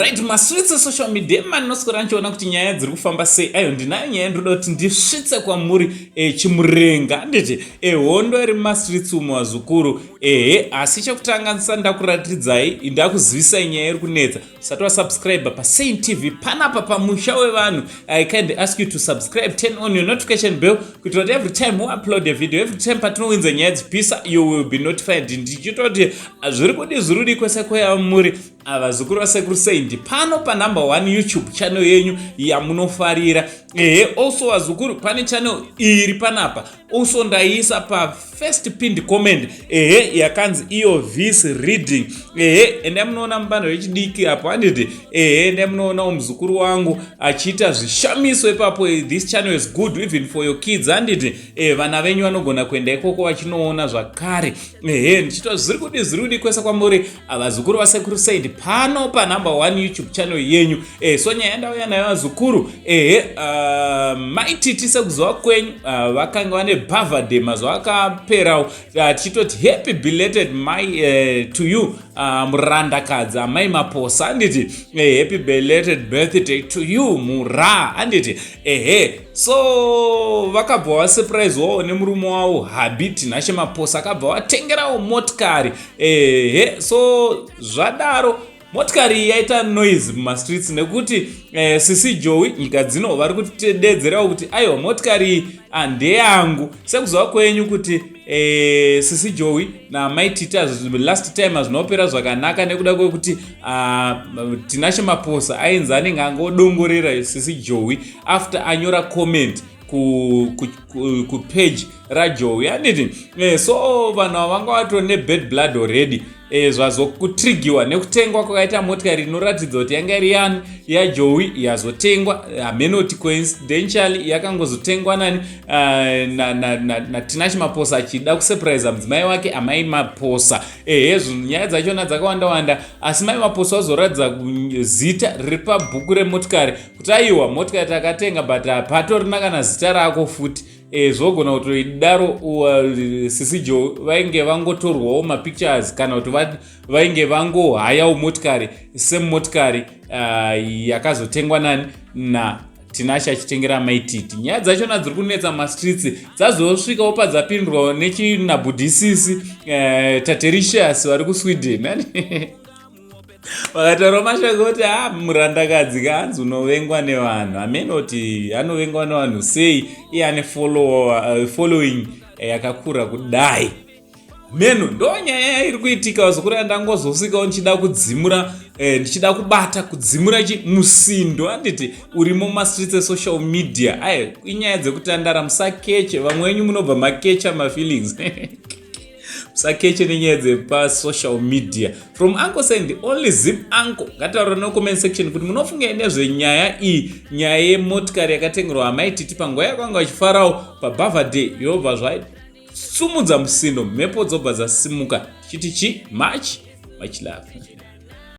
Right, maswitse social media manoswera nchiona kuti nyaya dziri kufamba sei. Ayo ndinayo nyaya ndoda kuti ndisvitse kwamuri Chimurenga nditi hondo iri maswitse umo wazukuru asi chekutanga ndisanda kuratidzai ndakuzivisai nyaya iri kunetsa. Usati wasubscribe paSain TV panapa pamusha wevanhu. I kindly ask you to subscribe, turn on your notification bell kuitira kuti every time we upload a video, every time patinowinza nyaya dzipisa, you will be notified. Ndichitoti zviri kudi kwese kweyamuri avazukuru vasekuru Sain pano pa number 1 YouTube channel yenyu yamunofarira. Also wazukuru pane channel iri panapa. Also ndaisa pa first pinned comment yakanzi iyo voice reading. Ende munoona mbando wechidiki apo anditi ende munoona muzukuru wangu achiita zvishamiso ipapo. This channel is good even for your kids anditi vana venyu vanogona kuenda ikoko vachinoona zvakare. Ndichita zviri kwese kwamuri avazukuru vasekuru Sain pano pa number 1 YouTube channel yenyu. So nyaya ndauya nayo vazukuru Mai Titi sekuziva kwenyu vakanga vane birthday mazuva akaperawo. Tichitoti happy belated Mai to you murandakadzi amai maposa anditi happy belated birthday to you mura anditi so vakabva vasurprise wawo nemurume wavo Habit Nashe Maposa akabva vatengerawo motikari. So zvadaro motikari yaita noise mumastreets nekuti Sisi Joey Nyikadzino vari kutidedzerawo kuti aiwa motikari ndeyangu. Sekuziva kwenyu kuti Sisi Joey na Mai Titi last time azvinopera zvakanaka nekuda kwekuti Nashe Maposa ainzi anenge angodongorera Sisi Joey after anyora comment ku page raJoey anditi so vanhu vanga vatone bad blood already zvazokutrigiwa nekutengwa kwakaita motikari inoratidza kuti yanga iri yaJoey yazotengwa. Amenoti coincidentally yakangozotengwa na Nashe Maposa achida kusurprise mudzimai wake Amai Maposa. Nyaya dzachona dzakawanda asi Mai Maposa wazoratidza zita riri pabhuku remotikari kuti aiwa motikari takatenga but patorina kana zita rako futi. Zvogona kuti daro Sisi Joey vainge vangotorwawo mapictures kana kuti vainge vangohayawo motikari semotikari yakazotengwa na Tinashe achitengera Mai Titi. Nyaya dzachona dziri kunetsa mastreets dzazosvikawo padzapindurwa nechinabudhisisi Tatericious vari kuSweden vakataura mashaka kuti murandakadzi kanzi unovengwa nevanhu. Amenoti anovengwa nevanhu sei iye ane following yakakura kudai. Meno ndo nyaya iri kuitika wazukuru ndangozosvikawo ndichida kudzimura ndichida kubata kudzimura musindo anditi urimo mumastreets esocial media. Inyaya dzekutandara musakeche vamwe venyu munobva makecha mafeelings musakeche nenyaya dzepasocial media. From Uncle Sain the only zip uncle. Ngataura no comment section kuti munofunga nezvenyaya iyi, nyaya yemotikari yakatengerwa Mai Titi panguva yakanga vachifarawo pabirthday yobva zvaisumudza musindo, mhepo dzobva dzasimuka. Chiti much love.